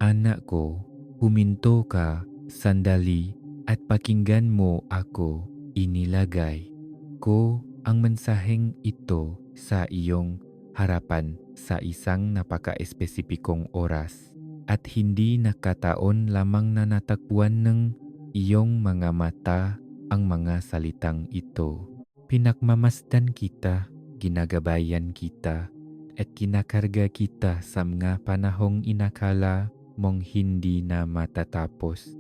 Anak ko, huminto ka, sandali, at pakinggan mo ako. Inilagay ko ang mensaheng ito sa iyong harapan sa isang napaka-espesipikong oras at hindi nakataon lamang na natagpuan ng iyong mga mata ang mga salitang ito. Pinakmamasdan kita, ginagabayan kita, at kinakarga kita sa mga panahong inakala mong hindi na matatapos.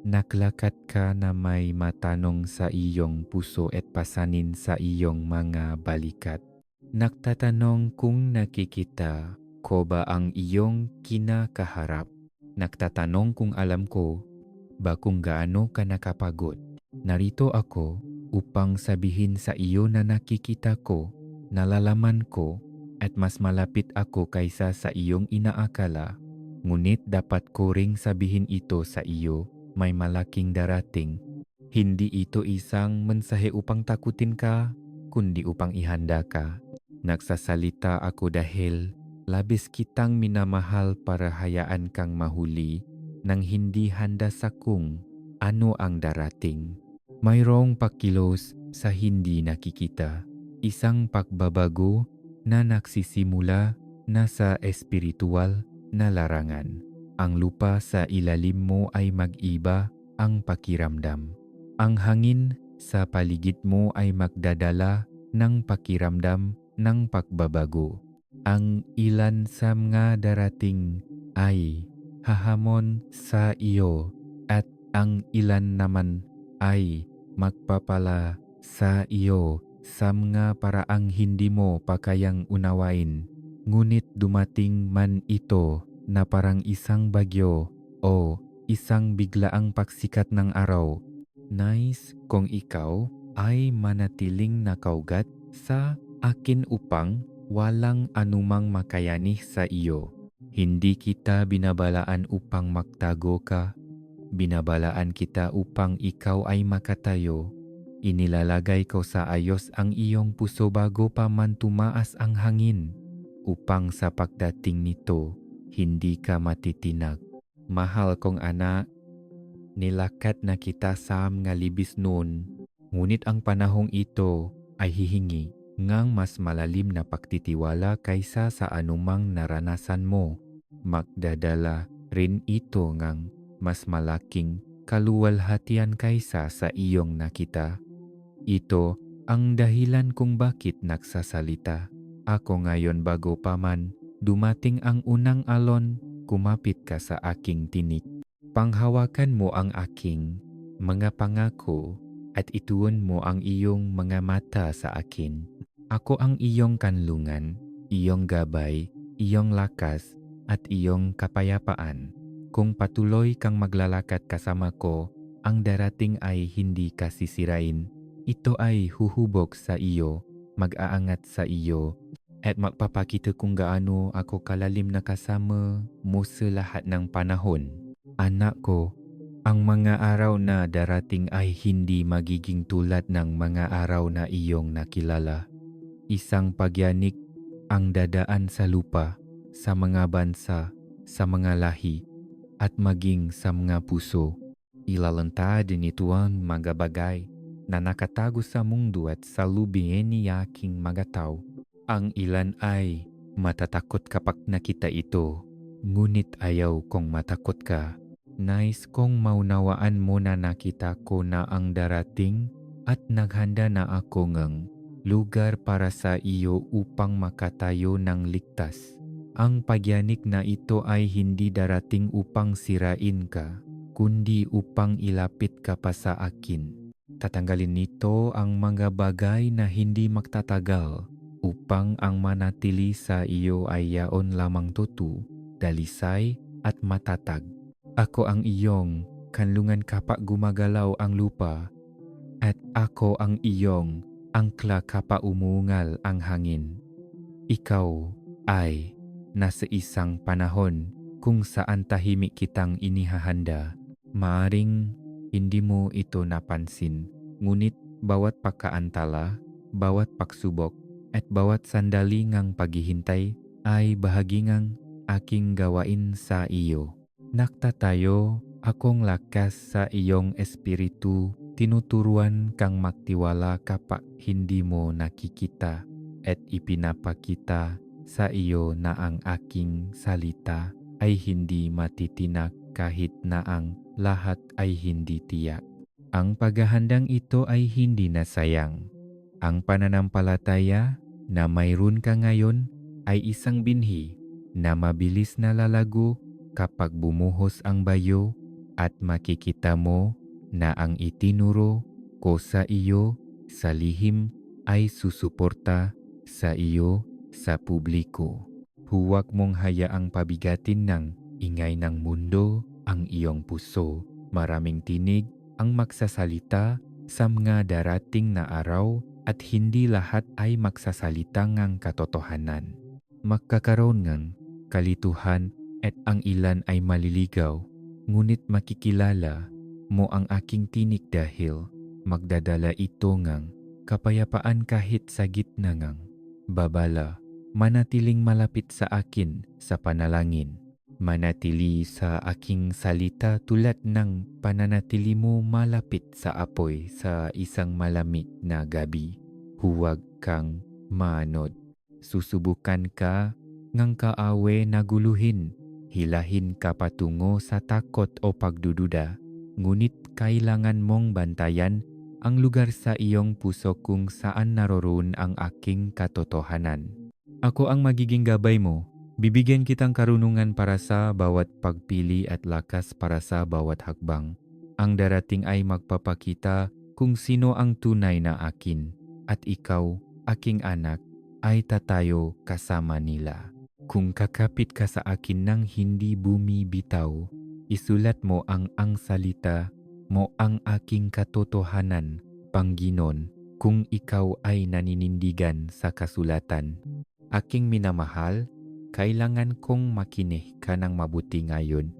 Naklakat ka na may matanong sa iyong puso at pasanin sa iyong mga balikat. Nagtatanong kung nakikita ko ba ang iyong kinakaharap. Nagtatanong kung alam ko ba kung gaano ka nakapagod. Narito ako upang sabihin sa iyo na nakikita ko, nalalaman ko, at mas malapit ako kaysa sa iyong inaakala. Ngunit dapat ko ring sabihin ito sa iyo, may malaking darating. Hindi ito isang mensahe upang takutin ka, kundi upang ihanda ka. Nagsasalita ako dahil labis kitang minamahal para hayaan kang mahuli nang hindi handa sa kung ano ang darating. Mayroong pakilos sa hindi nakikita, isang pagbabago na nagsisimula na sa espiritual na larangan. Ang lupa sa ilalim mo ay mag-iba ang pakiramdam. Ang hangin sa paligid mo ay magdadala ng pakiramdam ng pagbabago. Ang ilan sa mga darating ay hahamon sa iyo at ang ilan naman ay magpapala sa iyo sa mga paraang hindi mo pa kayang unawain. Ngunit dumating man ito na parang isang bagyo o isang biglaang pagsikat ng araw. Nais kung ikaw ay manatiling nakaugat sa akin upang walang anumang makayanih sa iyo. Hindi kita binabalaan upang magtago ka. Binabalaan kita upang ikaw ay makatayo. Inilalagay ko sa ayos ang iyong puso bago pa man tumaas ang hangin, upang sa pagdating nito, hindi ka matitinag. Mahal kong anak, nilakat na kita sa mga libis noon, ngunit ang panahong ito ay hihingi ngang mas malalim na pagtitiwala kaysa sa anumang naranasan mo. Magdadala rin ito ngang mas malaking kaluwalhatian kaysa sa iyong nakita. Ito ang dahilan kung bakit nagsasalita ako ngayon bago pa man dumating ang unang alon, kumapit ka sa aking tinik. Panghawakan mo ang aking mga pangako at ituon mo ang iyong mga mata sa akin. Ako ang iyong kanlungan, iyong gabay, iyong lakas at iyong kapayapaan. Kung patuloy kang maglalakad kasama ko, ang darating ay hindi ka sisirain. Ito ay huhubog sa iyo, mag-aangat sa iyo, at magpapakita kung gaano ako kalalim na kasama mo sa lahat ng panahon. Anak ko, ang mga araw na darating ay hindi magiging tulad ng mga araw na iyong nakilala. Isang pagyanik ang dadaan sa lupa, sa mga bansa, sa mga lahi, at maging sa mga puso. Ilalantad nito ang mga bagay na nakatago sa mundo at sa lubingin ni aking mga tao. Ang ilan ay matatakot kapag nakita ito, ngunit ayaw kong matakot ka. Nais kong maunawaan mo na nakita ko na ang darating at naghanda na ako ngang lugar para sa iyo upang makatayo ng ligtas. Ang pagyanik na ito ay hindi darating upang sirain ka, kundi upang ilapit ka pa sa akin. Tatanggalin nito ang mga bagay na hindi magtatagal upang ang manatili sa iyo ay yaon lamang tutu, dalisay at matatag. Ako ang iyong kanlungan kapag gumagalaw ang lupa, at ako ang iyong angkla kapag umungal ang hangin. Ikaw ay nasa isang panahon kung saan tahimik kitang inihahanda. Maaring hindi mo ito napansin, ngunit bawat pagkaantala, bawat pagsubok, at bawat sandali ngang paghihintay ay bahagi ngang aking gawain sa iyo. Naktatayo, akong lakas sa iyong espiritu, tinuturuan kang magtiwala kapag hindi mo nakikita at ipinapakita sa iyo na ang aking salita ay hindi matitinak kahit na ang lahat ay hindi tiyak. Ang paghahandang ito ay hindi nasayang. Ang pananampalataya na mayroon ka ngayon ay isang binhi na mabilis na lalago kapag bumuhos ang bayo at makikita mo na ang itinuro ko sa iyo sa lihim ay susuporta sa iyo sa publiko. Huwag mong hayaang pabigatin ng ingay ng mundo ang iyong puso. Maraming tinig ang magsasalita sa mga darating na araw at hindi lahat ay magsasalita ng katotohanan. Magkakaroon ng kalituhan at ang ilan ay maliligaw, ngunit makikilala mo ang aking tinig dahil magdadala ito ngang kapayapaan kahit sa gitna ngang babala. Manatiling malapit sa akin sa panalangin. Manatili sa aking salita tulad ng pananatili mo malapit sa apoy sa isang malamig na gabi. Huwag kang maanod. Susubukan ka ngang kaawe na guluhin. Hilahin ka patungo sa takot o pagdududa. Ngunit kailangan mong bantayan ang lugar sa iyong puso kung saan naroroon ang aking katotohanan. Ako ang magiging gabay mo. Bibigyan kitang karunungan para sa bawat pagpili at lakas para sa bawat hakbang. Ang darating ay magpapakita kung sino ang tunay na akin at ikaw, aking anak, ay tatayo kasama nila. Kung kakapit ka sa akin nang hindi bumibitaw, isulat mo ang salita mo ang aking katotohanan, Panginoon, kung ikaw ay naninindigan sa kasulatan. Aking minamahal, kailangan kong makinig ka ng mabuti ngayon.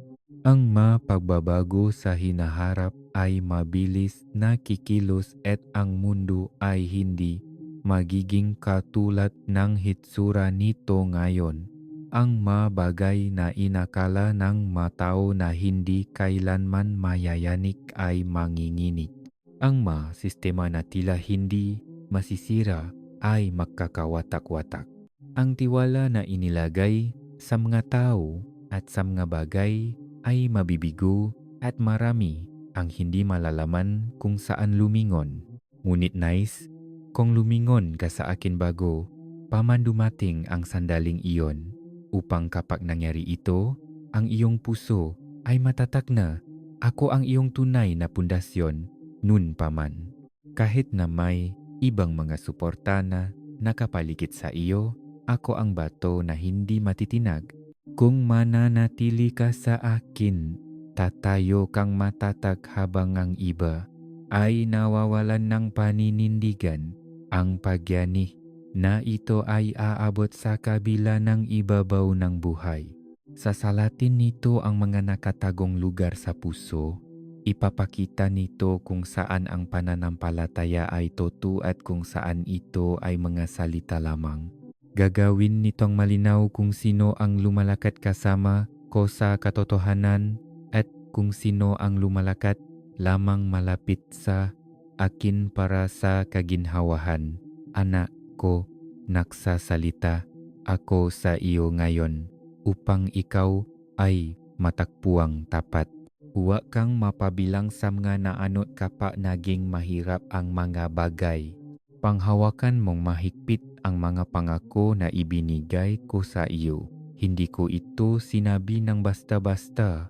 Ang mapagbabago sa hinaharap ay mabilis na kikilos at ang mundo ay hindi magiging katulad ng hitsura nito ngayon. Ang mabagay na inakala ng matao na hindi kailanman mayayanik ay manginginig. Ang sistema na tila hindi masisira ay magkakawatak-watak. Ang tiwala na inilagay sa mga tao at sa mga bagay ay mabibigo at marami ang hindi malalaman kung saan lumingon. Ngunit nais kung lumingon ka sa akin bago paman dumating ang sandaling iyon, upang kapag nangyari ito, ang iyong puso ay matatak na ako ang iyong tunay na pundasyon nun paman. Kahit na may ibang mga suporta na nakapaligid sa iyo, ako ang bato na hindi matitinag. Kung mananatili ka sa akin, tatayo kang matatag habang ang iba ay nawawalan ng paninindigan. Ang pagyani na ito ay aabot sa kabila ng ibabaw ng buhay. Sasalatin nito ang mga nakatagong lugar sa puso. Ipapakita nito kung saan ang pananampalataya ay totoo at kung saan ito ay mga salita lamang. Gagawin nitong malinaw kung sino ang lumalakat kasama ko sa katotohanan at kung sino ang lumalakat lamang malapit sa akin para sa kaginhawahan. Anak ko, nagsasalita ako sa iyo ngayon upang ikaw ay matakpuang tapat. Huwag kang mapabilang sa mga naanot kapag naging mahirap ang mga bagay. Panghawakan mong mahigpit ang mga pangako na ibinigay ko sa iyo. Hindi ko ito sinabi ng basta-basta.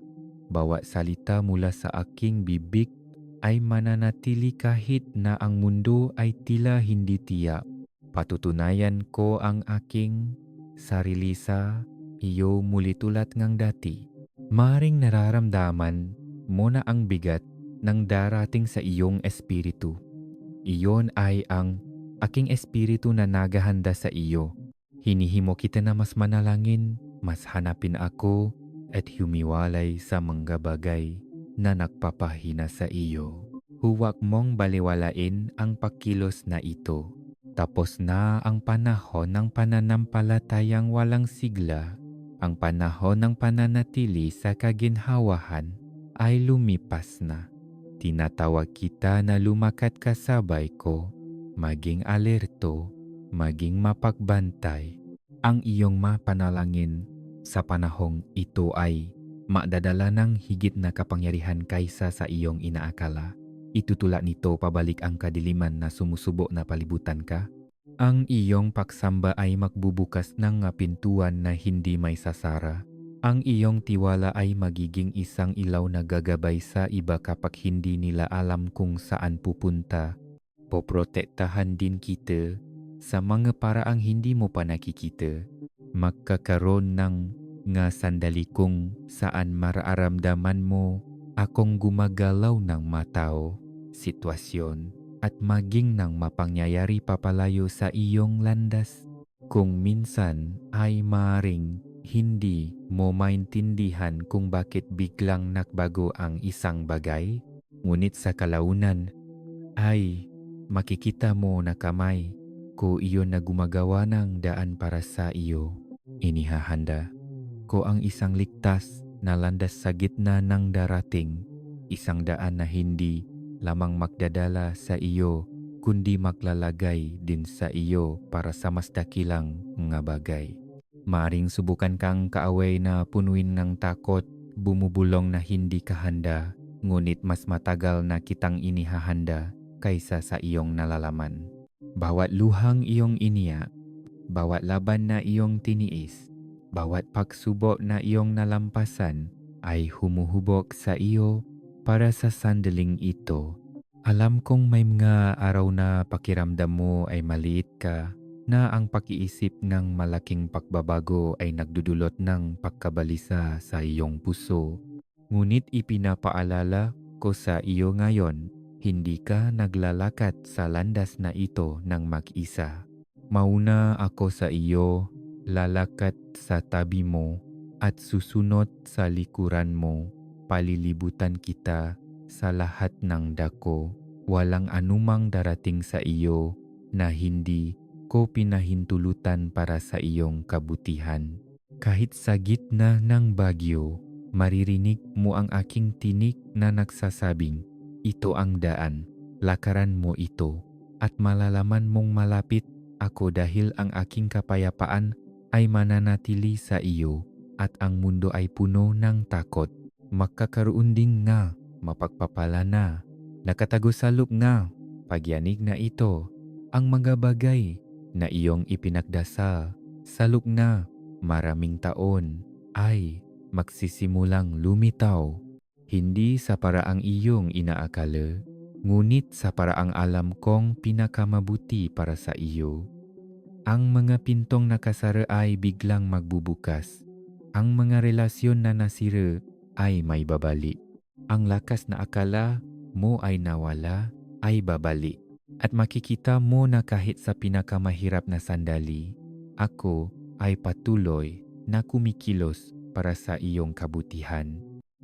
Bawat salita mula sa aking bibig ay mananatili kahit na ang mundo ay tila hindi tiyak. Patutunayan ko ang aking sarili sa iyo muli tulad ngang dati. Maring nararamdaman mo na ang bigat ng darating sa iyong espiritu. Iyon ay ang aking espiritu na naghahanda sa iyo. Hinihimo kita na mas manalangin, mas hanapin ako at humiwalay sa mga bagay na nagpapahina sa iyo. Huwag mong baliwalain ang pagkilos na ito. Tapos na ang panahon ng pananampalatayang walang sigla. ang panahon ng pananatili sa kaginhawahan ay lumipas na. Tinatawag kita na lumakat kasabay ko, maging alerto, maging mapagbantay. Ang iyong mapanalangin sa panahong ito ay madadala ng higit na kapangyarihan kaysa sa iyong inaakala. Itutulak nito pabalik ang kadiliman na sumusubo na palibutan ka. Ang iyong pagsamba ay magbubukas ng pintuan na hindi may sasara. Ang iyong tiwala ay magiging isang ilaw na gagabay sa iba kapag hindi nila alam kung saan pupunta. Poprotektahan din kita sa mga paraang hindi mo pa nakikita. Magkakaroon ng nga sandali kung saan mararamdaman mo akong gumagalaw ng matao, sitwasyon, at maging ng mapangyayari papalayo sa iyong landas. Kung minsan ay maaring hindi mo maintindihan kung bakit biglang nagbago ang isang bagay, ngunit sa kalaunan ay makikita mo na kamay ko iyon na gumagawa ng daan para sa iyo. Inihahanda ko ang isang ligtas na landas sa gitna ng darating, isang daan na hindi lamang magdadala sa iyo, kundi maglalagay din sa iyo para sa mas dakilang mga bagay. Maaring subukan kang kaaway na punuin ng takot, bumubulong na hindi kahanda, ngunit mas matagal na kitang inihahanda kaysa sa iyong nalalaman. Bawat luhang iyong iniyak, bawat laban na iyong tiniis, bawat pagsubok na iyong nalampasan ay humuhubog sa iyo para sa sandaling ito. Alam kong may mga araw na pakiramdam mo ay maliit ka, na ang pakiisip ng malaking pagbabago ay nagdudulot ng pagkabalisa sa iyong puso. Ngunit ipinapaalala ko sa iyo ngayon, hindi ka naglalakad sa landas na ito ng mag-isa. Mauna ako sa iyo, lalakad sa tabi mo, at susunod sa likuran mo. Palilibutan kita sa lahat ng dako. Walang anumang darating sa iyo na hindi ko pinahintulutan para sa iyong kabutihan. Kahit sa gitna ng bagyo, maririnig mo ang aking tinig na nagsasabing, ito ang daan, lakaran mo ito, at malalaman mong malapit ako dahil ang aking kapayapaan ay mananatili sa iyo at ang mundo ay puno ng takot. Magkakaroon din nga, mapagpapala na, nakatagusalok nga, pagyanig na ito, ang mga bagay na iyong ipinagdasal, salok na, maraming taon, ay magsisimulang lumitaw. Hindi sa paraang iyong inaakala, ngunit sa paraang alam kong pinakamabuti para sa iyo. Ang mga pintong nakasara ay biglang magbubukas. Ang mga relasyon na nasira ay may babalik. Ang lakas na akala mo ay nawala ay babalik. At makikita mo na kahit sa pinakamahirap na sandali, ako ay patuloy na kumikilos para sa iyong kabutihan.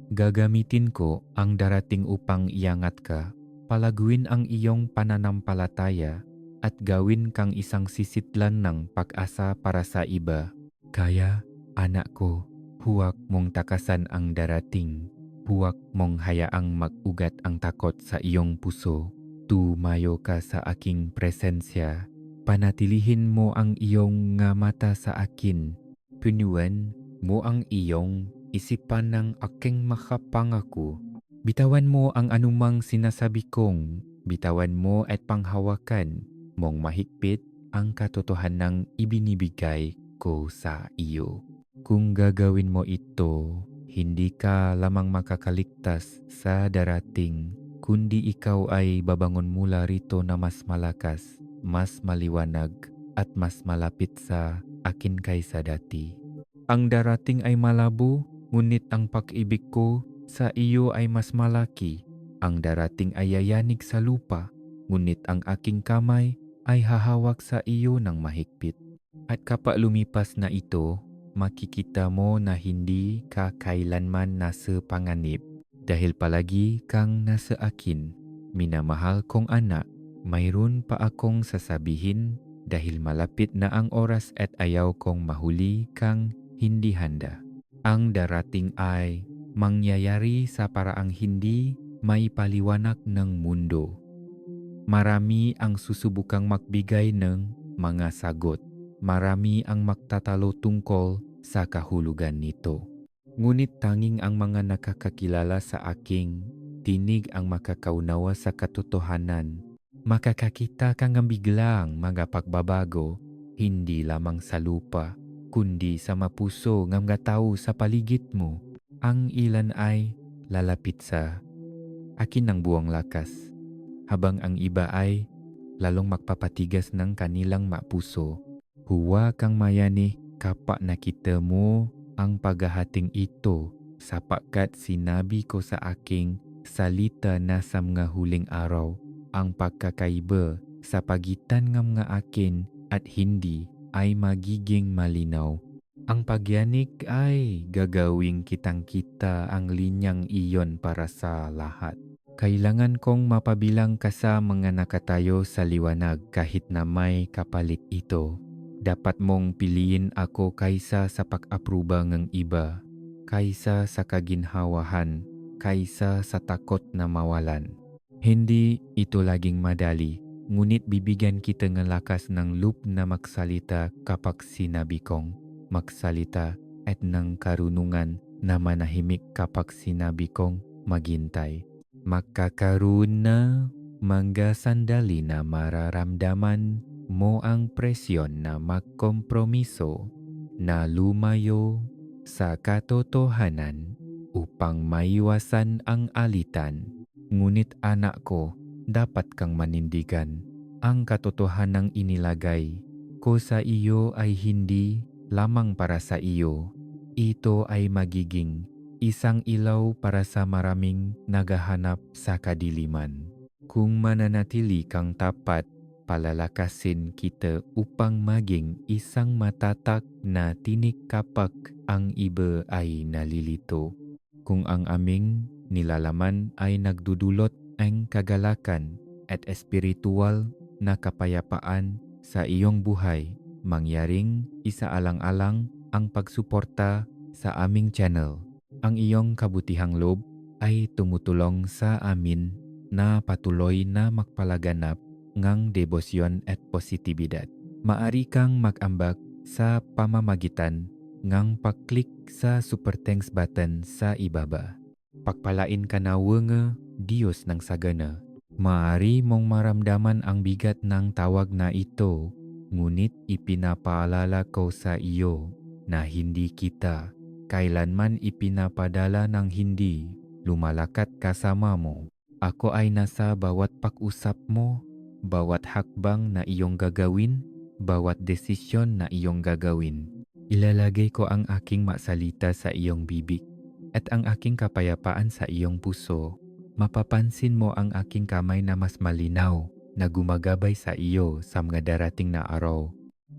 Gagamitin ko ang darating upang iangat ka, palaguin ang iyong pananampalataya, at gawin kang isang sisitlan ng pag-asa para sa iba. Kaya, anak ko, huwag mong takasan ang darating. Huwag mong hayaang mag-ugat ang takot sa iyong puso. Tumayo ka sa aking presensya. Panatilihin mo ang iyong mata sa akin. Punuan mo ang iyong isipan ng aking makapangako. Bitawan mo ang anumang sinasabi kong. Bitawan mo at panghawakan mong mahigpit ang katotohanang ibinibigay ko sa iyo. Kung gagawin mo ito, hindi ka lamang makakaligtas sa darating, kundi ikaw ay babangon mula rito na mas malakas, mas maliwanag, at mas malapit sa akin kaysa dati. Ang darating ay malabo, ngunit ang pag-ibig ko sa iyo ay mas malaki. Ang darating ay yayanig sa lupa, ngunit ang aking kamay ay hahawak sa iyo ng mahigpit. At kapag lumipas na ito, makikita mo na hindi ka kailanman nasa panganib dahil palagi kang nasa akin. Minamahal kong anak, mayroon pa akong sasabihin dahil malapit na ang oras at ayaw kong mahuli kang hindi handa. Ang darating ay mangyayari sa paraang hindi may paliwanag ng mundo. Marami ang susubukang magbigay ng mga sagot. Marami ang magtatalo tungkol sa kahulugan nito. Ngunit tanging ang mga nakakakilala sa aking tinig ang makakaunawa sa katotohanan. Makakakita ka ng biglang mga pagbabago, hindi lamang sa lupa, kundi sa mapuso ng mga tao sa paligid mo. Ang ilan ay lalapit sa akin ng buong lakas, habang ang iba ay lalong magpapatigas ng kanilang mapuso. Huwag kang mayani kapag nakita mo ang paghahating ito, sapagkat sinabi ko sa aking salita na sa mga huling araw ang pagkakaiba sa pagitan ng mga akin at hindi ay magiging malinaw. Ang pagyanig ay gagawing kitang-kita ang linyang iyon para sa lahat. Kailangan kong mapabilang ka sa mga nakatayo sa liwanag kahit na may kapalit ito. Dapat mong piliin ako kaysa sa pag-apruba ng iba, kaysa sa kaginhawahan, kaysa sa takot na mawalan. Hindi ito laging madali, ngunit bibigyan kita ng lakas ng loob na magsalita kapag sinabi kong magsalita at ng karunungan na manahimik kapag sinabi kong maghintay. Magkakaroon na mga sandali na mararamdaman mo ang presyon na magkompromiso, na lumayo sa katotohanan upang maiwasan ang alitan. Ngunit anak ko, dapat kang manindigan. Ang katotohanang inilagay ko sa iyo ay hindi lamang para sa iyo. Ito ay magiging isang ilaw para sa maraming naghahanap sa kadiliman. Kung mananatili kang tapat, palalakasin kita upang maging isang matatag na tinik kapag ang iba ay nalilito. Kung ang aming nilalaman ay nagdudulot ang kagalakan at espiritual na kapayapaan sa iyong buhay, mangyaring isaalang-alang ang pagsuporta sa aming channel. Ang iyong kabutihang loob ay tumutulong sa amin na patuloy na magpalaganap ng debosyon at positibidad. Maari kang mag-ambag sa pamamagitan ng pag-click sa super thanks button sa ibaba. Pagpalain ka na nga Diyos ng sagana. Maari mong maramdaman ang bigat ng tawag na ito, ngunit ipinapaalala ko sa iyo na hindi kita kailanman ipinapadala ng hindi lumalakat kasama mo. Ako ay nasa bawat pag-usap mo, bawat hakbang na iyong gagawin, bawat desisyon na iyong gagawin. Ilalagay ko ang aking masalita sa iyong bibig at ang aking kapayapaan sa iyong puso. Mapapansin mo ang aking kamay na mas malinaw na gumagabay sa iyo sa mga darating na araw.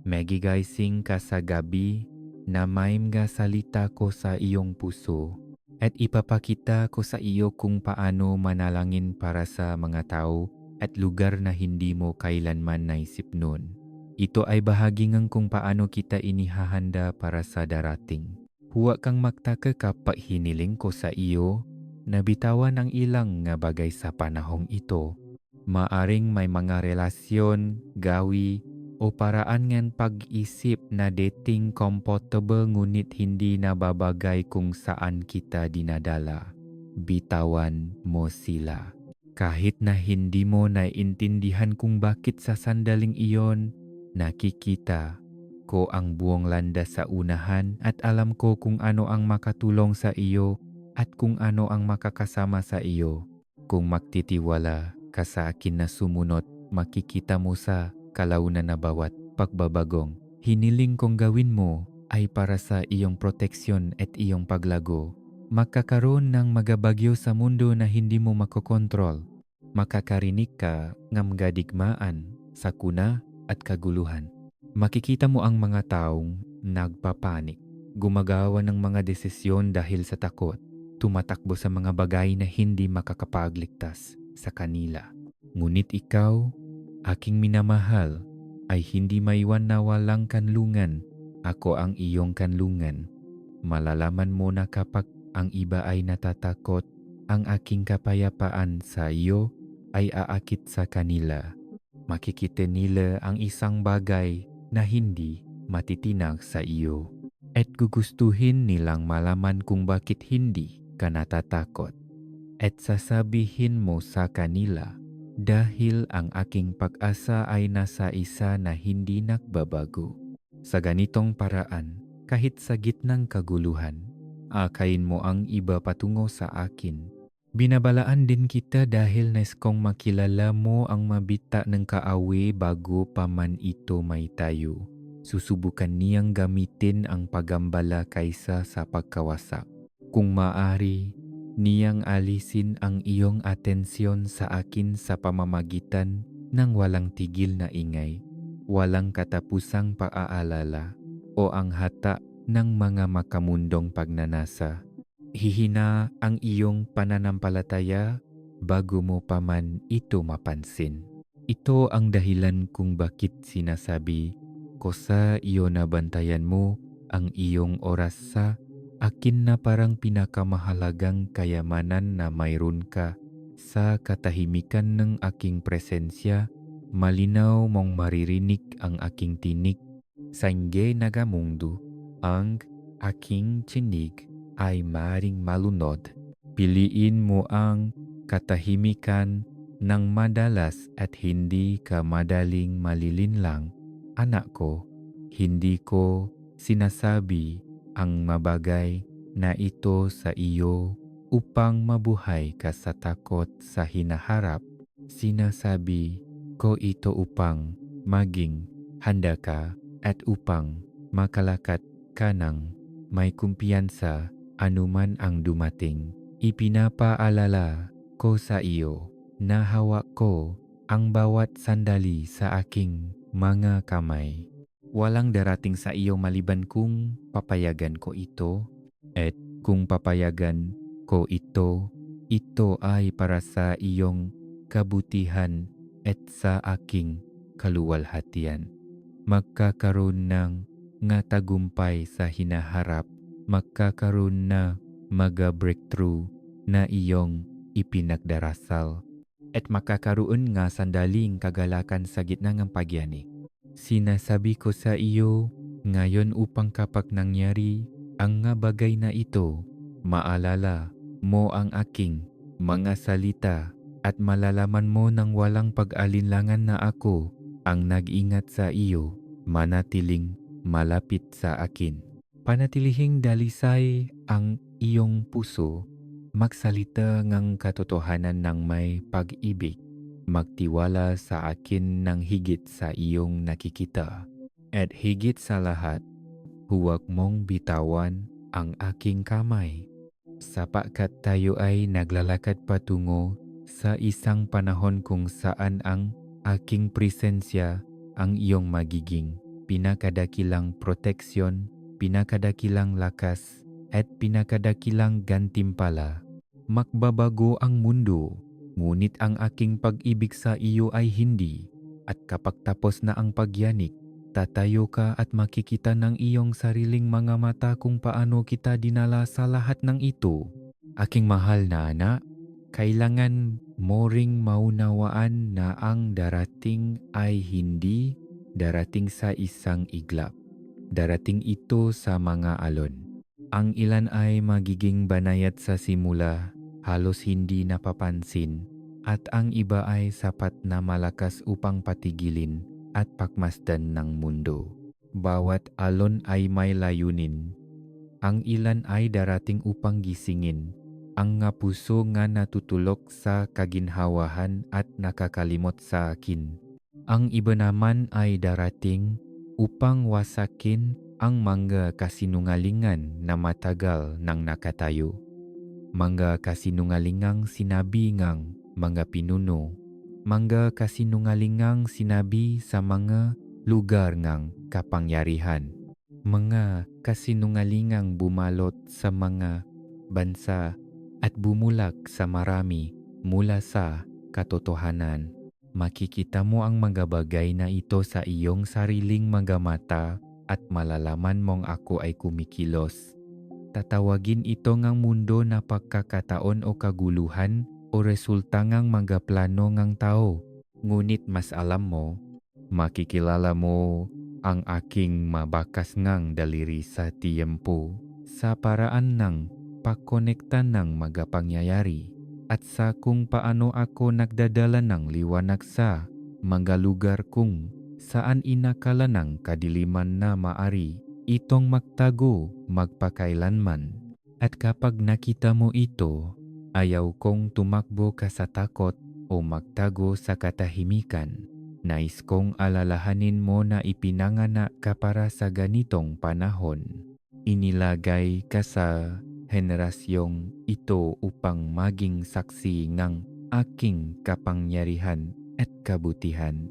Magigising ka sa gabi na may mga salita ko sa iyong puso at ipapakita ko sa iyo kung paano manalangin para sa mga tao at lugar na hindi mo kailanman naisip noon. Ito ay bahagi ng kung paano kita inihahanda para sa darating. Huwag kang magtaka kapag hiniling ko sa iyo na bitawan ang ilang nga bagay sa panahong ito. Maaring may mga relasyon, gawi, o paraan ng pag-isip na dating comfortable ngunit hindi nababagay kung saan kita dinadala. Bitawan mo sila. Kahit na hindi mo naiintindihan kung bakit sa sandaling iyon, nakikita ko ang buong landas sa unahan at alam ko kung ano ang makatulong sa iyo at kung ano ang makakasama sa iyo. Kung magtitiwala ka sa akin na sumunod, makikita mo sa kalaunan na bawat pagbabagong hiniling kong gawin mo ay para sa iyong proteksyon at iyong paglago. Magkakaroon ng mga bagyo sa mundo na hindi mo makokontrol. Makakarinig ka ng mga digmaan, sakuna at kaguluhan. Makikita mo ang mga taong nagpapanik, gumagawa ng mga desisyon dahil sa takot, tumatakbo sa mga bagay na hindi makakapagligtas sa kanila. Ngunit ikaw, aking minamahal, ay hindi maiwan na walang kanlungan. Ako ang iyong kanlungan. Malalaman mo na kapag ang iba ay natatakot, ang aking kapayapaan sa iyo ay aakit sa kanila. Makikita nila ang isang bagay na hindi matitinag sa iyo. At gugustuhin nilang malaman kung bakit hindi ka natatakot. At sasabihin mo sa kanila, dahil ang aking pag-asa ay nasa isa na hindi nagbabago. Sa ganitong paraan, kahit sa gitnang kaguluhan, akayin mo ang iba patungo sa akin. Binabalaan din kita dahil nais kong makilala mo ang mabita ng kaawi bago pa man ito may tayo. Susubukan niyang gamitin ang pagambala kaysa sa pagkawasak. Kung maaari, niyang alisin ang iyong atensyon sa akin sa pamamagitan ng walang tigil na ingay, walang katapusang paaalala, o ang hata ng mga makamundong pagnanasa. Hihina ang iyong pananampalataya bago mo pa man ito mapansin. Ito ang dahilan kung bakit sinasabi ko sa iyo na bantayan mo ang iyong oras sa akin na parang pinakamahalagang kayamanan na mayroon ka. Sa katahimikan ng aking presensya, malinaw mong maririnig ang aking tinig. Sa inggay nagamundo, ang aking tinig ay maring malunod. Piliin mo ang katahimikan ng madalas at hindi ka madaling malilinlang. Anak ko, hindi ko sinasabi ang mabagay na ito sa iyo upang mabuhay ka sa takot sa hinaharap. Sinasabi ko ito upang maging handa ka at upang makalakat ka ng may kumpiyansa anuman ang dumating. Ipinapaalala ko sa iyo na hawak ko ang bawat sandali sa aking mga kamay. Walang darating sa iyo maliban kung papayagan ko ito. At kung papayagan ko ito, ito ay para sa iyong kabutihan at sa aking kaluwalhatian. Magkakaroon ng nga tagumpay sa hinaharap, magkakaroon na mag-breakthrough na iyong ipinagdarasal, at makakaroon nga sandaling kagalakan sa gitna ng pagyanig. Sinasabi ko sa iyo ngayon upang kapag nangyari ang nga bagay na ito, maalala mo ang aking mga salita at malalaman mo nang walang pag-alinlangan na ako ang nag-ingat sa iyo, manatiling malapit sa akin. Panatilihing dalisay ang iyong puso, magsalita ng katotohanan ng may pag-ibig. Magtiwala sa akin ng higit sa iyong nakikita. At higit sa lahat, huwag mong bitawan ang aking kamay. Sapagkat tayo ay naglalakad patungo sa isang panahon kung saan ang aking presensya ang iyong magiging pinakadakilang proteksyon, pinakadakilang lakas, at pinakadakilang gantimpala. Magbabago ang mundo, ngunit ang aking pag-ibig sa iyo ay hindi. At kapag tapos na ang pagyanig, tatayo ka at makikita ng iyong sariling mga mata kung paano kita dinala sa lahat ng ito. Aking mahal na anak, kailangan mo ring maunawaan na ang darating ay hindi darating sa isang iglap. Darating ito sa mga alon. Ang ilan ay magiging banayad sa simula, halos hindi napapansin, at ang iba ay sapat na malakas upang patigilin at pakmasdan ng mundo. Bawat alon ay may layunin. Ang ilan ay darating upang gisingin ang nga puso nga natutulok sa kaginhawahan at nakakalimot sa akin. Ang iba naman ay darating upang wasakin ang mga kasinungalingan na matagal nang nakatayo. Mga kasinungalingang sinabi ngang mga pinuno, mga kasinungalingang sinabi sa mga lugar ngang kapangyarihan, mga kasinungalingang bumalot sa mga bansa at bumulak sa marami mula sa katotohanan. Makikita mo ang mga bagay na ito sa iyong sariling mga mata at malalaman mong ako ay kumikilos. Tatawagin ito ngang mundo na pagkakataon o kaguluhan o resulta ngang mga plano ngang tao. Ngunit mas alam mo, makikilala mo ang aking mabakas ngang daliri sa tiyempo sa paraan ng pagkonekta ng mga pangyayari at sa kung paano ako nagdadala ng liwanag sa mga lugar kung saan inakala ng kadiliman na maari itong magtago magpakailanman. At kapag nakita mo ito, ayaw kong tumakbo ka sa takot o magtago sa katahimikan. Nais kong alalahanin mo na ipinanganak ka para sa ganitong panahon. Inilagay ka sa henerasyong ito upang maging saksi ng aking kapangyarihan at kabutihan.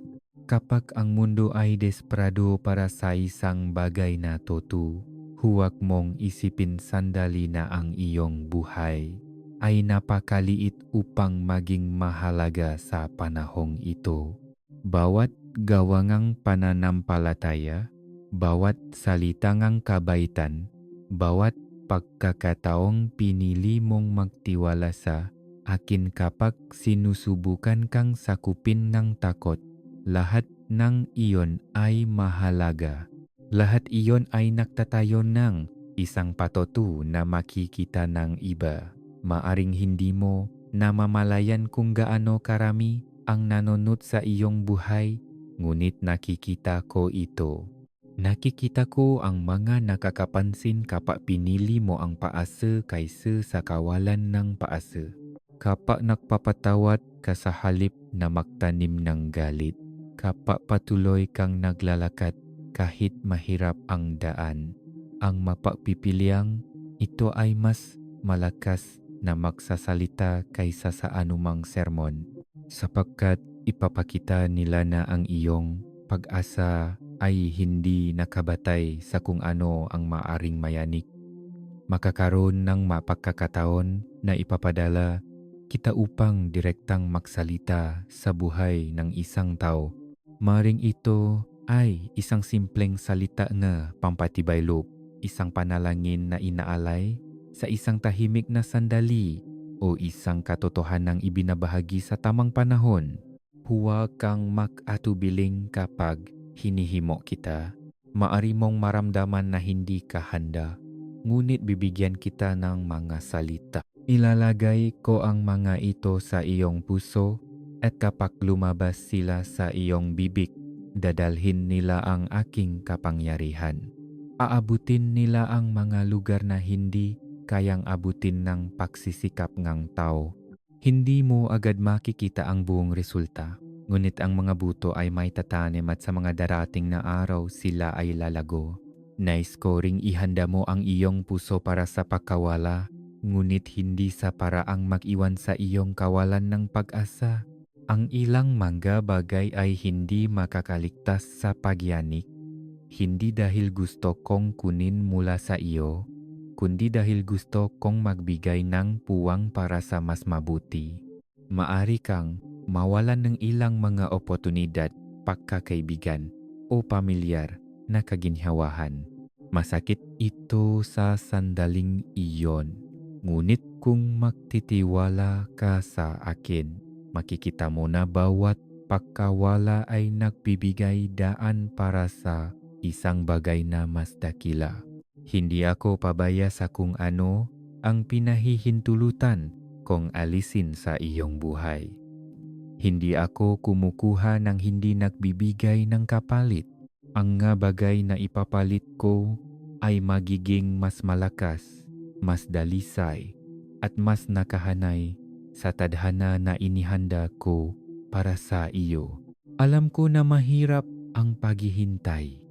Kapag ang mundo ay desperado para sa isang bagay na totoo, huwag mong isipin sandali na ang iyong buhay ay napakaliit upang maging mahalaga sa panahong ito. Bawat gawangang pananampalataya, bawat salitangang kabaitan, bawat pagkakataong pinili mong magtiwala sa akin kapag sinusubukan kang sakupin ng takot, lahat ng iyon ay mahalaga. Lahat iyon ay nagtatayo ng isang patoto na makikita ng iba. Maaring hindi mo namamalayan kung gaano karami ang nanunot sa iyong buhay, ngunit nakikita ko ito. Nakikita ko ang mga nakakapansin kapag pinili mo ang paasa kaysa sa kawalan ng paasa. Kapag nagpapatawad ka sa halip na magtanim ng galit. Kapag patuloy kang naglalakad kahit mahirap ang daan. Ang mapagpipiliang ito ay mas malakas na magsasalita kaysa sa anumang sermon. Sapagkat ipapakita nila na ang iyong pag-asa ay hindi nakabatay sa kung ano ang maaring mayanik. Makakaroon ng mapagkakataon na ipapadala kita upang direktang magsalita sa buhay ng isang tao. Maring ito ay isang simpleng salita na pampatibay loob, isang panalangin na inaalay sa isang tahimik na sandali o isang katotohanang ibinabahagi sa tamang panahon. Huwag kang mag-atubiling kapag hinihimo kita. Maari mong maramdaman na hindi ka handa, ngunit bibigyan kita ng mga salita. Ilalagay ko ang mga ito sa iyong puso at kapag lumabas sila sa iyong bibig, dadalhin nila ang aking kapangyarihan. Aabutin nila ang mga lugar na hindi kayang abutin ng pagsisikap ng tao. Hindi mo agad makikita ang buong resulta, ngunit ang mga buto ay may tatanim at sa mga darating na araw sila ay lalago. Nais ko ring ihanda mo ang iyong puso para sa pagkawala, ngunit hindi sa paraang mag-iwan sa iyong kawalan ng pag-asa. Ang ilang mga bagay ay hindi makakaligtas sa pagyanik, hindi dahil gusto kong kunin mula sa iyo, kundi dahil gusto kong magbigay ng puwang para sa mas mabuti. Maari kang mawalan ng ilang mga oportunidad, pagkakaibigan o pamilyar na kaginhawahan. Masakit ito sa sandaling iyon. Ngunit kung magtitiwala ka sa akin, makikita mo na bawat pagkawala ay nagbibigay daan para sa isang bagay na mas dakila. Hindi ako pabaya sa kung ano ang pinahihintulutan kong alisin sa iyong buhay. Hindi ako kumukuha ng hindi nagbibigay ng kapalit. Ang nga bagay na ipapalit ko ay magiging mas malakas, mas dalisay, at mas nakahanay sa tadhana na inihanda ko para sa iyo. Alam ko na mahirap ang paghihintay.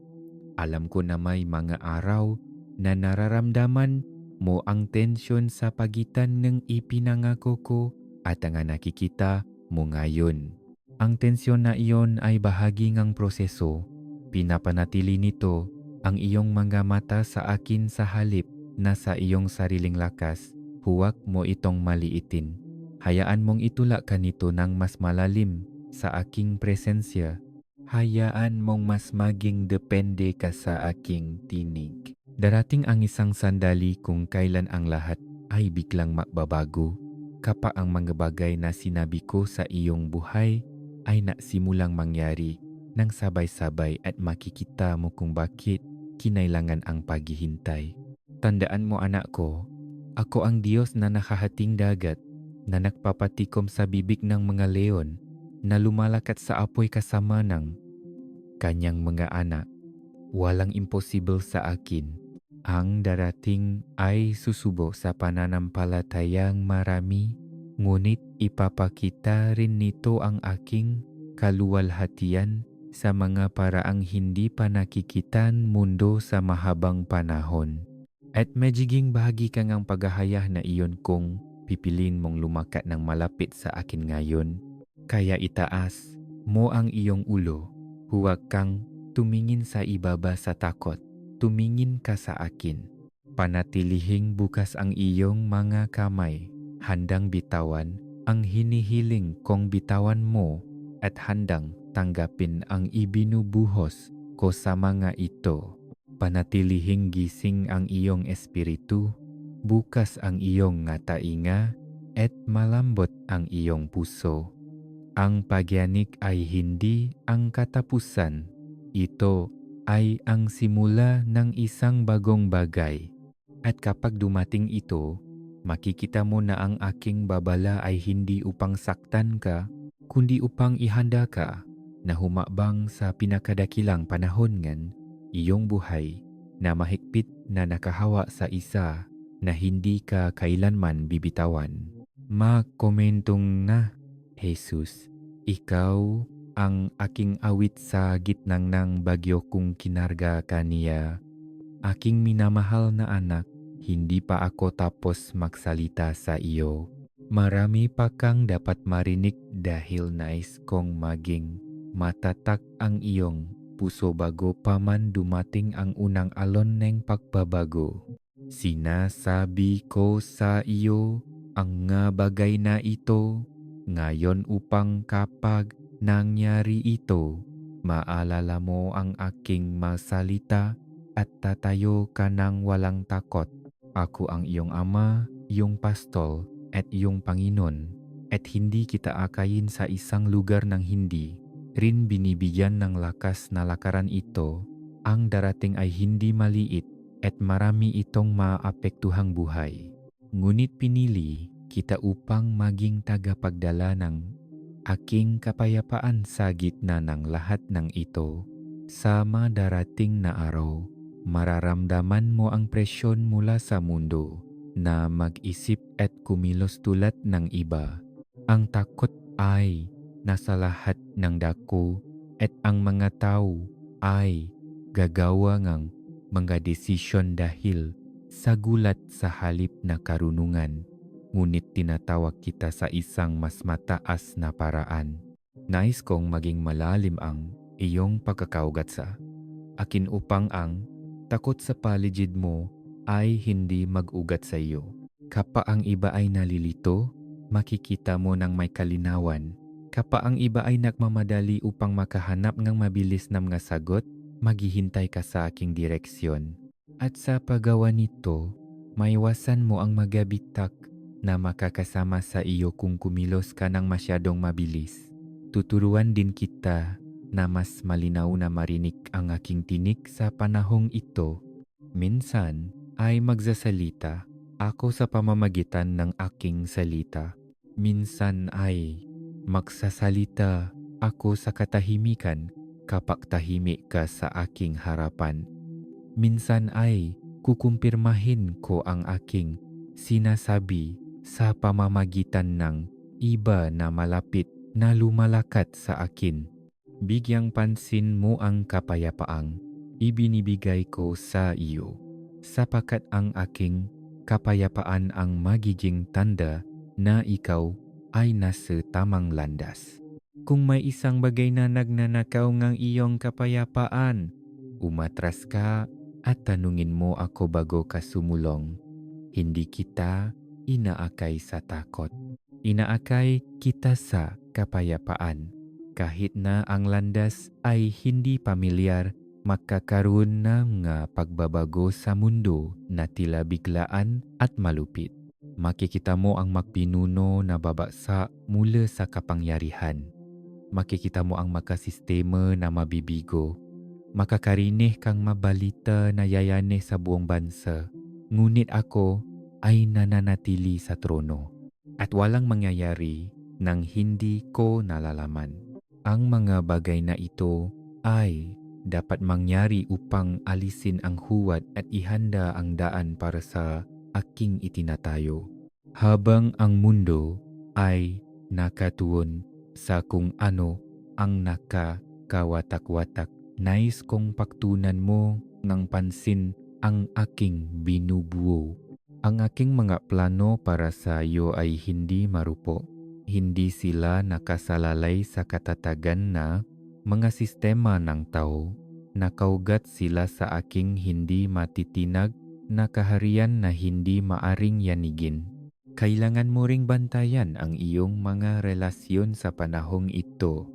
Alam ko na may mga araw na nararamdaman mo ang tensyon sa pagitan ng ipinangako ko at ang nakikita mo ngayon. Ang tensyon na iyon ay bahagi ng proseso. Pinapanatili nito ang iyong mga mata sa akin sa halip na sa iyong sariling lakas. Huwag mo itong maliitin. Hayaan mong itulak ka nito ng mas malalim sa aking presensya. hayaan mong mas maging depende ka sa aking tinig. Darating ang isang sandali kung kailan ang lahat ay biglang magbabago. Kapag ang mga bagay na sinabi ko sa iyong buhay ay nasimulang mangyari nang sabay-sabay at makikita mo kung bakit kinailangan ang paghihintay. Tandaan mo anak ko, ako ang Diyos na nakahating dagat, na nagpapatikom sa bibig ng mga leon, na lumalakat sa apoy kasama ng kanyang mga anak. Walang imposible sa akin. Ang darating ay susubo sa pananampalatayang marami, ngunit ipapakita rin nito ang aking kaluwalhatian sa mga paraang hindi pa nakikitan mundo sa mahabang panahon. At magiging bahagi ka ngang paghahayag na iyon kung pipilin mong lumakat ng malapit sa akin ngayon. Kaya itaas mo ang iyong ulo, huwag kang tumingin sa ibaba sa takot. Tumingin ka sa akin. Panatilihing bukas ang iyong mga kamay, handang bitawan ang hinihiling kong bitawan mo at handang tanggapin ang ibinubuhos ko sa mga ito. Panatilihing gising ang iyong espiritu, bukas ang iyong nga tainga at malambot ang iyong puso. Ang pagyanik ay hindi ang katapusan. Ito ay ang simula ng isang bagong bagay. At kapag dumating ito, makikita mo na ang aking babala ay hindi upang saktan ka, kundi upang ihanda ka na humabang sa pinakadakilang panahon ngan iyong buhay na mahigpit na nakahawa sa isa na hindi ka kailanman bibitawan. Makomentong na, Jesus, ikaw ang aking awit sa gitnang ng bagyo kung kinarga kaniya. Aking minamahal na anak, hindi pa ako tapos magsalita sa iyo. Marami pa kang dapat marinig dahil nais kong maging matatak ang iyong puso bago pa man dumating ang unang alon ng pagbabago. Sinasabi ko sa iyo ang nga bagay na ito ngayon upang kapag nangyari ito, maalala mo ang aking masalita at tatayo ka ng walang takot. Ako ang iyong ama, iyong pastol at iyong Panginoon at hindi kita akayin sa isang lugar ng hindi rin binibigyan ng lakas na lakaran ito. Ang darating ay hindi maliit at marami itong maapektuhang buhay. Ngunit pinili kita upang maging tagapagdala ng aking kapayapaan sa gitna ng lahat ng ito. Sa madarating na araw, mararamdaman mo ang presyon mula sa mundo na mag-isip at kumilos tulad ng iba. Ang takot ay nasa lahat ng dako at ang mga tao ay gagawa ng mga desisyon dahil sa gulat sa halip na karunungan. Ngunit tinatawag kita sa isang mas mataas na paraan. Nais kong maging malalim ang iyong pagkakaugat sa akin upang ang takot sa paligid mo ay hindi mag-ugat sa iyo. Kapag ang iba ay nalilito, makikita mo ng may kalinawan. Kapag ang iba ay nagmamadali upang makahanap ng mabilis na mga sagot, maghihintay ka sa aking direksyon. At sa paggawa nito, maiwasan mo ang magabitak na makakasama sa iyo kung kumilos ka ng masyadong mabilis. Tuturuan din kita na mas malinaw na marinig ang aking tinig sa panahong ito. Minsan ay magsasalita ako sa pamamagitan ng aking salita. Minsan ay magsasalita ako sa katahimikan kapag tahimik ka sa aking harapan. Minsan ay kukumpirmahin ko ang aking sinasabi sa pamamagitan ng iba na malapit na lumalakat sa akin. Bigyang pansin mo ang kapayapaang ibinibigay ko sa iyo, sapagkat ang aking kapayapaan ang magiging tanda na ikaw ay nasa tamang landas. Kung may isang bagay na nagnanakaw ng iyong kapayapaan, umatras ka at tanungin mo ako bago ka sumulong. Hindi kita inaakay sa takot. Inaakay kita sa kapayapaan. Kahit na ang landas ay hindi pamilyar, magkakaroon na nga pagbabago sa mundo na tila biglaan at malupit. Makikita mo ang magpinuno na babagsak mula sa kapangyarihan. Makikita mo ang makasistema na mabibigo. Makakarinig kang mabalita na yayanig sa buong bansa. Ngunit ako ay nananatili sa trono. At walang mangyayari nang hindi ko nalalaman. Ang mga bagay na ito ay dapat mangyari upang alisin ang huwad at ihanda ang daan para sa aking itinatayo. Habang ang mundo ay nakatuon sa kung ano ang nakakawatak-watak, nais kong paktunan mo ng pansin ang aking binubuo. Ang aking mga plano para sa iyo ay hindi marupok. Hindi sila nakasalalay sa katatagan na mga sistema ng tao. Nakaugat sila sa aking hindi matitinag na kaharian na hindi maaring yanigin. Kailangan mo ring bantayan ang iyong mga relasyon sa panahong ito.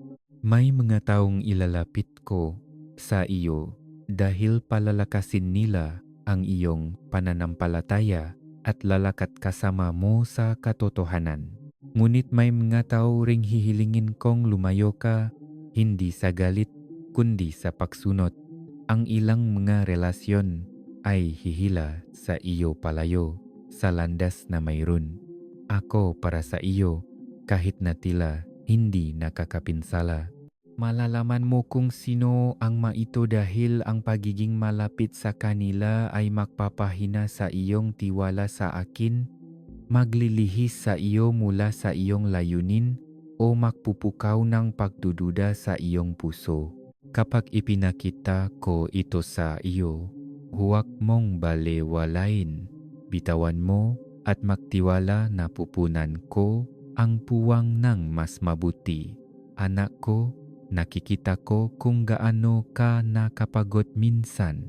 May mga taong ilalapit ko sa iyo dahil palalakasin nila ang iyong pananampalataya at lalakat kasama mo sa katotohanan. Ngunit may mga tao ring hihilingin kong lumayo ka, hindi sa galit, kundi sa pagsunod. Ang ilang mga relasyon ay hihila sa iyo palayo sa landas na mayroon. Ako para sa iyo, kahit na tila hindi nakakapinsala. Malalaman mo kung sino ang maito dahil ang pagiging malapit sa kanila ay magpapahina sa iyong tiwala sa akin, maglilihis sa iyo mula sa iyong layunin o magpupukaw ng pagdududa sa iyong puso. Kapag ipinakita ko ito sa iyo, huwag mong balewalain. Bitawan mo at magtiwala na pupunan ko ang puwang ng mas mabuti. Anak ko, nakikita ko kung gaano ka nakapagod minsan.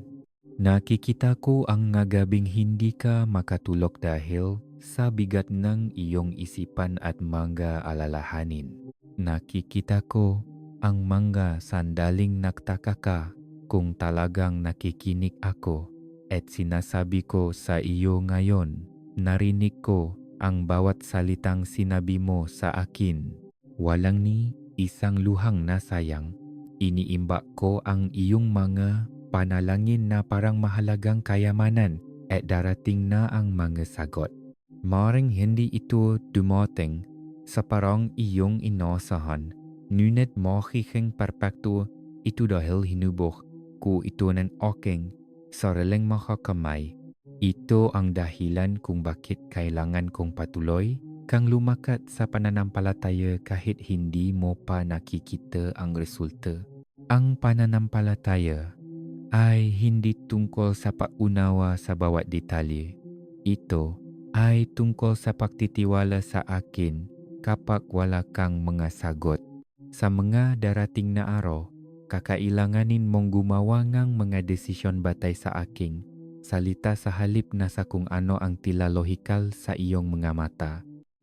Nakikita ko ang nga gabing hindi ka makatulog dahil sa bigat ng iyong isipan at mga alalahanin. Nakikita ko ang mga sandaling nagtaka ka kung talagang nakikinig ako at sinasabi ko sa iyo ngayon, narinig ko ang bawat salitang sinabi mo sa akin. Walang ni isang luhang nasayang. Iniimbak ko ang iyong mga panalangin na parang mahalagang kayamanan at darating na ang mga sagot. Maring hindi ito dumating sa parang iyong inasahan, ngunit makiking perpekto ito dahil hinubok ko ito ng aking sariling makakamay. Ito ang dahilan kung bakit kailangan kong patuloy kang lumakat sa pananampalataya kahit hindi mo pa nakikita ang resulta. Ang pananampalataya ay hindi tungkol sa paunawa sa bawat detalye. Ito ay tungkol sa pagtitiwala sa akin kapag wala kang mga sagot. Sa mga darating na araw, kakailanganin mong gumawa ng mga desisyon batay sa aking salita sa halip na sa kung ano ang tila lohikal sa iyong mga mata.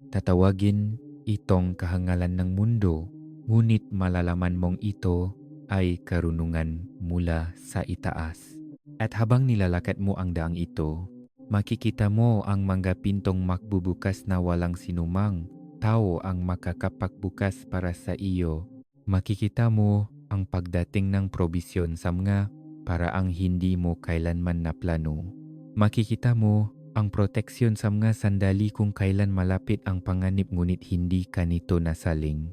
Tatawagin itong kahangalan ng mundo, ngunit malalaman mong ito ay karunungan mula sa itaas. At habang nilalakad mo ang daang ito, makikita mo ang mga pintong magbubukas na walang sinumang tao ang makakapagbukas para sa iyo. Makikita mo ang pagdating ng probisyon sa mga paraang hindi mo kailanman naplano. Makikita mo ang proteksyon sa mga sandali kung kailan malapit ang panganib ngunit hindi ka nito nasaling.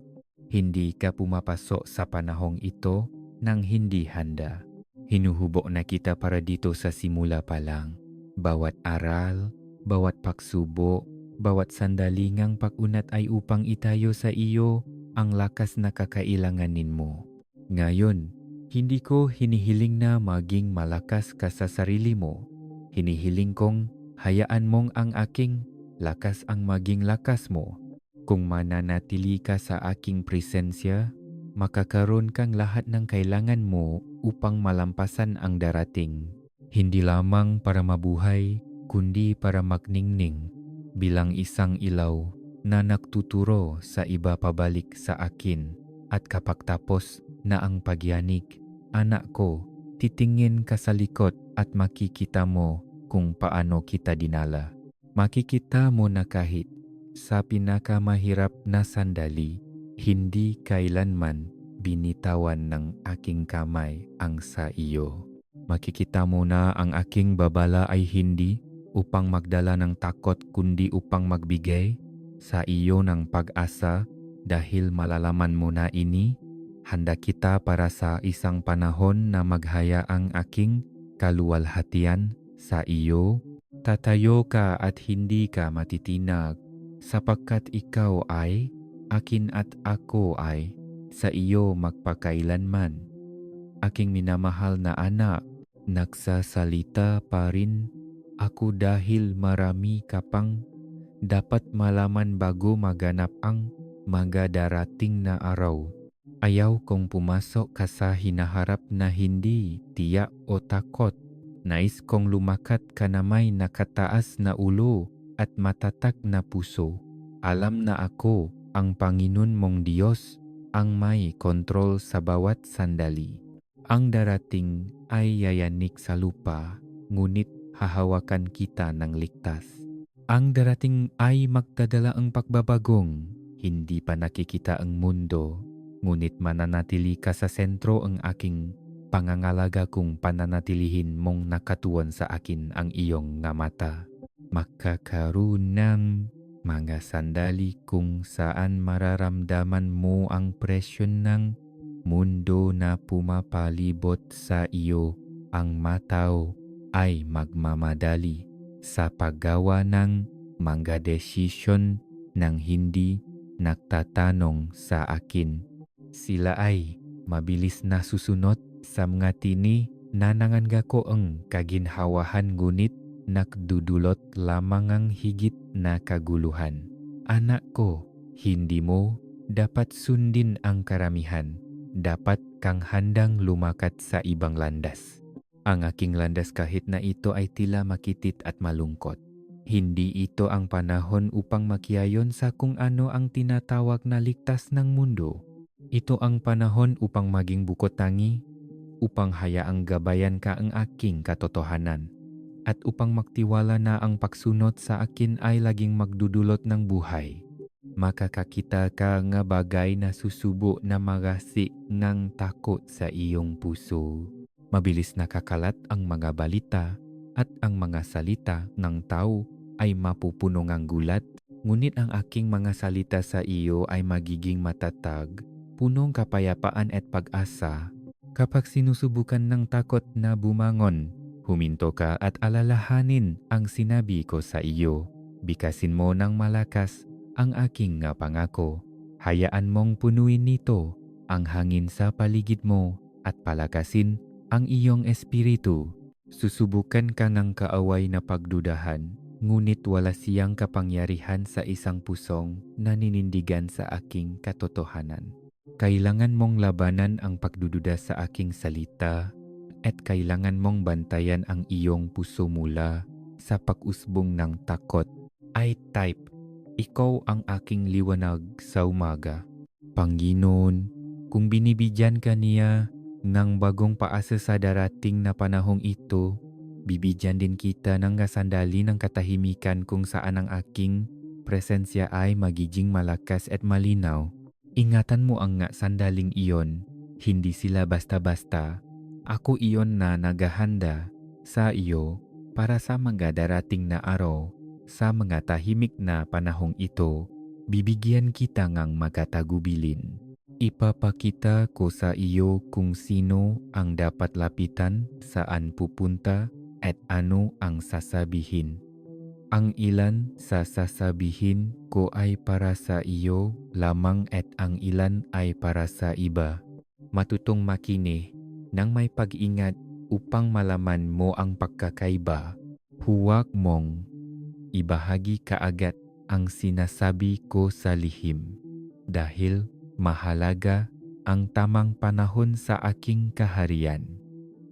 Hindi ka pumapasok sa panahong ito nang hindi handa. Hinuhubok na kita para dito sa simula pa lang. Bawat aral, bawat pagsubok, bawat sandali ngang pag-unat ay upang itayo sa iyo ang lakas na kakailanganin mo. Ngayon, hindi ko hinihiling na maging malakas ka sa sarili mo. Hinihiling kong hayaan mong ang aking lakas ang maging lakas mo. Kung mananatili ka sa aking presensya, makakaroon kang lahat ng kailangan mo upang malampasan ang darating. Hindi lamang para mabuhay, kundi para magningning bilang isang ilaw na nagtuturo sa iba pabalik sa akin. At kapag tapos na ang pagyanig, anak ko, titingin ka sa likod at makikita mo kung paano kita dinala. Makikita mo na kahit sa pinakamahirap na sandali, hindi kailanman binitawan ng aking kamay ang sa iyo. Makikita mo na ang aking babala ay hindi upang magdala ng takot kundi upang magbigay sa iyo ng pag-asa dahil malalaman mo na ini, handa kita para sa isang panahon na maghaya ang aking kaluwalhatian sa iyo. Tatayo ka at hindi ka matitinag sapagkat ikaw ay akin at ako ay sa iyo magpakailanman. Aking minamahal na anak, nagsasalita pa rin ako dahil marami ka pang dapat malaman bago maganap ang mga darating na araw. Ayaw kong pumasok ka sa hinaharap na hindi tiyak o takot. Nais kong lumakat ka na may nakataas na ulo at matatag na puso. Alam na ako, ang Panginoon mong Diyos, ang may kontrol sa bawat sandali. Ang darating ay yayanik sa lupa, ngunit hahawakan kita ng ligtas. Ang darating ay magdadala ang pagbabagong, hindi pa nakikita ang mundo, ngunit mananatili ka sa sentro ang aking pangangalaga kung pananatilihin mong nakatuon sa akin ang iyong nga mata. Magkakaroon ng mga sandali kung saan mararamdaman mo ang presyon ng mundo na pumapalibot sa iyo. Ang matao ay magmamadali sa paggawa ng mga desisyon nang hindi nagtatanong sa akin. Sila ay mabilis na susunod sa mga tini na nangangga ko ang kaginhawahan ngunit nakdudulot lamang ang higit na kaguluhan. Anak ko, hindi mo dapat sundin ang karamihan. Dapat kang handang lumakat sa ibang landas. Ang aking landas kahit na ito ay tila makitit at malungkot. Hindi ito ang panahon upang makiayon sa kung ano ang tinatawag na ligtas ng mundo. Ito ang panahon upang maging bukod tangi, upang hayaang gabayan ka ang aking katotohanan, at upang magtiwala na ang pagsunod sa akin ay laging magdudulot ng buhay. Makakakita ka nga bagay na susubo na magasi ng takot sa iyong puso. Mabilis nakakalat ang mga balita at ang mga salita ng tao ay mapupuno ng gulat, ngunit ang aking mga salita sa iyo ay magiging matatag, punong kapayapaan at pag-asa. Kapag sinusubukan ng takot na bumangon, huminto ka at alalahanin ang sinabi ko sa iyo. Bikasin mo ng malakas ang aking nga pangako. Hayaan mong punuin nito ang hangin sa paligid mo at palakasin ang iyong espiritu. Susubukan ka ng kaaway na pagdudahan, ngunit wala siyang kapangyarihan sa isang pusong naninindigan sa aking katotohanan. Kailangan mong labanan ang pagdududa sa aking salita at kailangan mong bantayan ang iyong puso mula sa pag-usbong ng takot. I type, ikaw ang aking liwanag sa umaga. Panginoon, kung binibigyan ka niya ng bagong paasa sa darating na panahong ito, bibigyan din kita ng sandali ng katahimikan kung saan ang aking presensya ay magiging malakas at malinaw. Ingatan mo ang sandaling iyon, hindi sila basta-basta. Ako iyon na naghahanda sa iyo para sa mga darating na araw. Sa mga tahimik na panahong ito, bibigyan kita ngang magatagubilin. Ipapakita ko sa iyo kung sino ang dapat lapitan, saan pupunta, at ano ang sasabihin. Ang ilan sa sasabihin ko ay para sa iyo lamang at ang ilan ay para sa iba. Matutong makinig nang may pag-ingat upang malaman mo ang pagkakaiba. Huwag mong ibahagi kaagad ang sinasabi ko sa lihim dahil mahalaga ang tamang panahon sa aking kaharian.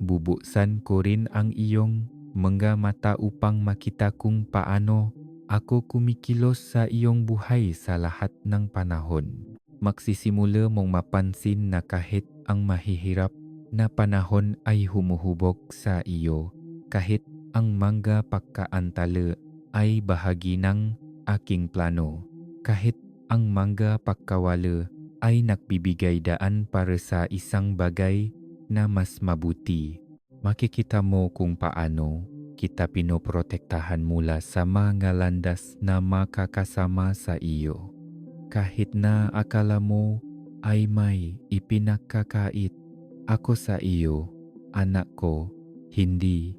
Bubuksan ko rin ang iyong mga mata upang makita kung paano ako kumikilos sa iyong buhay sa lahat ng panahon. Magsisimula mong mapansin na kahit ang mahihirap na panahon ay humuhubog sa iyo, kahit ang mga pagkaantala ay bahagi ng aking plano, kahit ang mga pagkawala ay nagbibigay daan para sa isang bagay na mas mabuti. Makikita mo kung paano kita pinoprotektahan mula sa mga landas na makakasama sa iyo. Kahit na akala mo ay may ipinakakait ako sa iyo, anak ko, hindi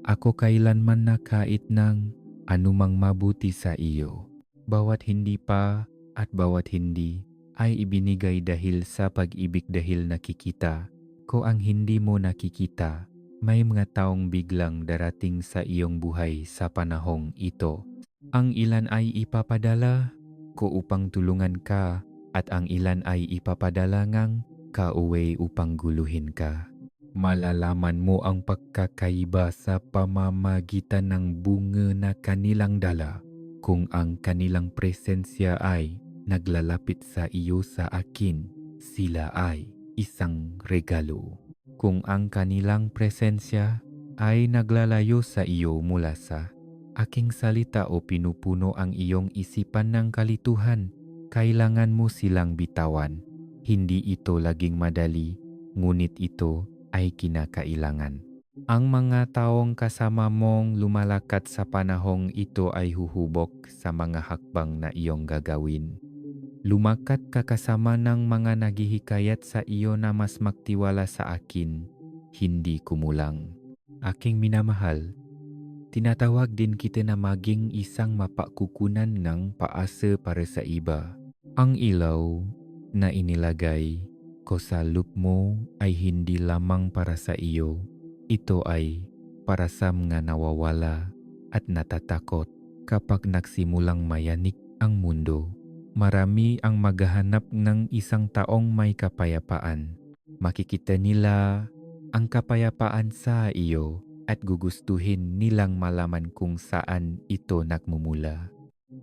ako kailanman nakait ng anumang mabuti sa iyo. Bawat hindi pa at bawat hindi ay ibinigay dahil sa pag-ibig, dahil nakikita ko ang hindi mo nakikita. May mga taong biglang darating sa iyong buhay sa panahong ito. Ang ilan ay ipapadala ko upang tulungan ka, at ang ilan ay ipapadala ngang kauwi upang guluhin ka. Malalaman mo ang pagkakaiba sa pamamagitan ng bunga na kanilang dala. Kung ang kanilang presensya ay naglalapit sa iyo, sa akin, sila ay isang regalo. Kung ang kanilang presensya ay naglalayo sa iyo mula sa aking salita o pinupuno ang iyong isipan ng kalituhan, kailangan mo silang bitawan. Hindi ito laging madali, ngunit ito ay kinakailangan. Ang mga taong kasama mong lumalakad sa panahong ito ay huhubog sa mga hakbang na iyong gagawin. Lumakad ka kasama ng mga naghihikayat sa iyo na mas magtiwala sa akin, hindi kumulang. Aking minamahal, tinatawag din kita na maging isang mapakukunan ng paasa para sa iba. Ang ilaw na inilagay ko sa loop mo ay hindi lamang para sa iyo. Ito ay para sa mga nawawala at natatakot. Kapag nagsimulang mayanig ang mundo, marami ang maghahanap ng isang taong may kapayapaan. Makikita nila ang kapayapaan sa iyo at gugustuhin nilang malaman kung saan ito nagmumula.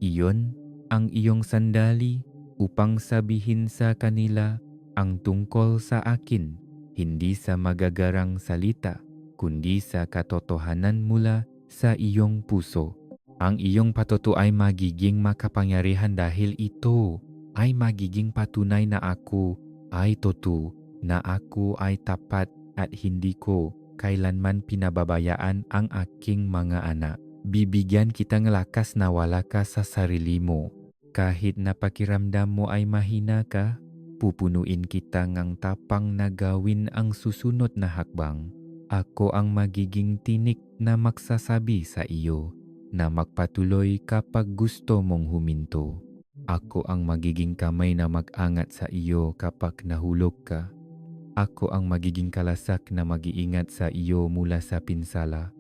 Iyon ang iyong sandali upang sabihin sa kanila ang tungkol sa akin, hindi sa magagarang salita, kundi sa katotohanan mula sa iyong puso. Ang iyong patuto ay magiging makapangyarihan dahil ito ay magiging patunay na ako ay totoo, na ako ay tapat at hindi ko kailanman pinababayaan ang aking mga anak. Bibigyan kitang lakas na wala ka sa sarili mo. Kahit na pakiramdam mo ay mahina ka, pupunuin kita ng tapang na gawin ang susunod na hakbang. Ako ang magiging tinik na magsasabi sa iyo na magpatuloy kapag gusto mong huminto. Ako ang magiging kamay na mag-angat sa iyo kapag nahulog ka. Ako ang magiging kalasak na mag-iingat sa iyo mula sa pinsala.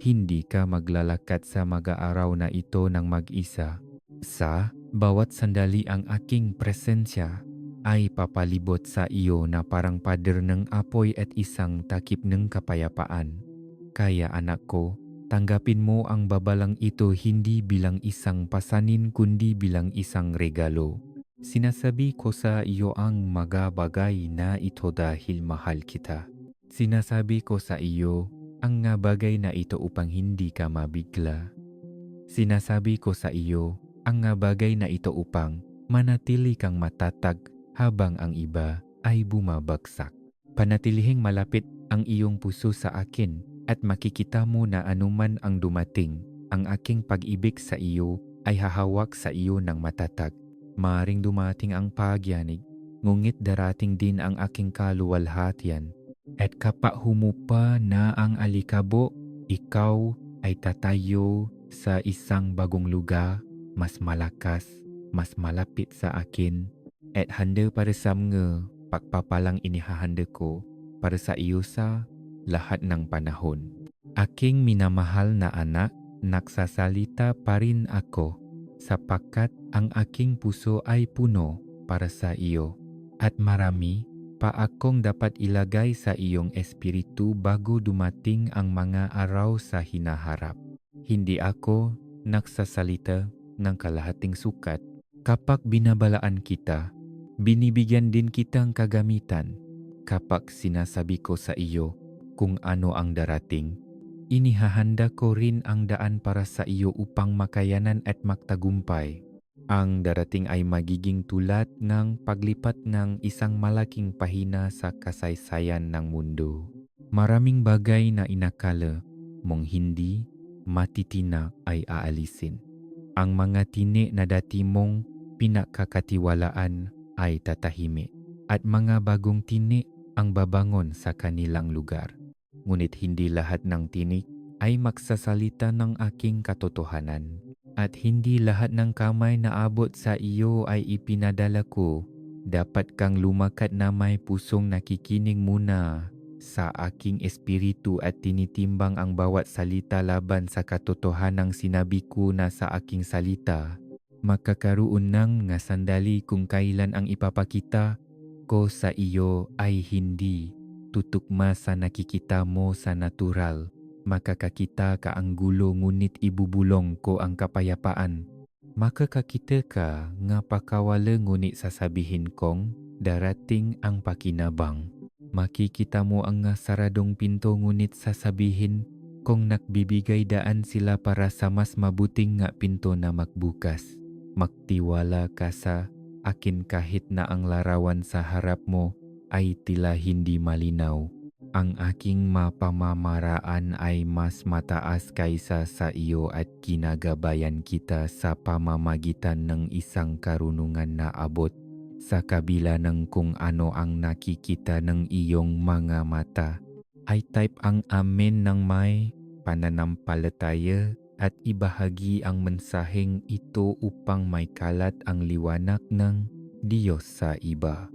Hindi ka maglalakad sa mag-aaraw na ito ng mag-isa. Sa bawat sandali ang aking presensya ay papalibot sa iyo na parang pader ng apoy at isang takip ng kapayapaan. Kaya anak ko, tanggapin mo ang babalang ito hindi bilang isang pasanin kundi bilang isang regalo. Sinasabi ko sa iyo ang mga bagay na ito dahil mahal kita. Sinasabi ko sa iyo ang nga bagay na ito upang hindi ka mabigla. Sinasabi ko sa iyo ang nga bagay na ito upang manatili kang matatag habang ang iba ay bumabagsak. Panatilihing malapit ang iyong puso sa akin at makikita mo na anuman ang dumating, ang aking pag-ibig sa iyo ay hahawak sa iyo ng matatag. Maaring dumating ang pagyanig, ngunit darating din ang aking kaluwalhatian. At kapag humupa na ang alikabo, ikaw ay tatayo sa isang bagong lugar, mas malakas, mas malapit sa akin, at handa para sa mga pagpapalang inihahanda ko para sa iyo sa lahat ng panahon. Aking minamahal na anak, nagsasalita pa rin ako sapagkat ang aking puso ay puno para sa iyo at marami pa akong dapat ilagay sa iyong espiritu bago dumating ang mga araw sa hinaharap. Hindi ako nagsasalita ng kalahating sukat. Kapag binabalaan kita, Binibigyan din kitang kagamitan kapag sinasabi ko sa iyo kung ano ang darating. Inihahanda ko rin ang daan para sa iyo upang makayanan at magtagumpay. Ang darating ay magiging tulad ng paglipat ng isang malaking pahina sa kasaysayan ng mundo. Maraming bagay na inakala mong hindi matitinak ay aalisin. Ang mga tini na dati mong pinakakatiwalaan ay tatahimik at mga bagong tini ang babangon sa kanilang lugar. Ngunit hindi lahat ng tinik ay magsasalita ng aking katotohanan. At hindi lahat ng kamay na abot sa iyo ay ipinadala ko. Dapat kang lumakad na may pusong nakikinig muna sa aking espiritu at tinitimbang ang bawat salita laban sa katotohanang sinabi ko na sa aking salita. Makakaroon ng nga sandali kung kailan ang ipapakita ko sa iyo ay hindi tutugma sa nakikita mo sa natural. Makakakita ka ang gulo ngunit ibubulong ko ang kapayapaan. Makakakita ka nga pakawala ngunit sasabihin kong darating ang pakinabang. Makikita mo ang nga saradong pinto ngunit sasabihin kung nagbibigay daan sila para sa mas mabuting nga pinto na magbukas. Magtiwala ka sa akin kahit na ang larawan sa harap mo ay tila hindi malinaw. Ang aking mapamamaraan ay mas mataas kaysa sa iyo at ginagabayan kita sa pamamagitan ng isang karunungan na abot sa kabila ng kung ano ang nakikita ng iyong mga mata. Ay type ang amen ng may pananampalataya at ibahagi ang mensaheng ito upang may kalat ang liwanag ng Diyos sa iba.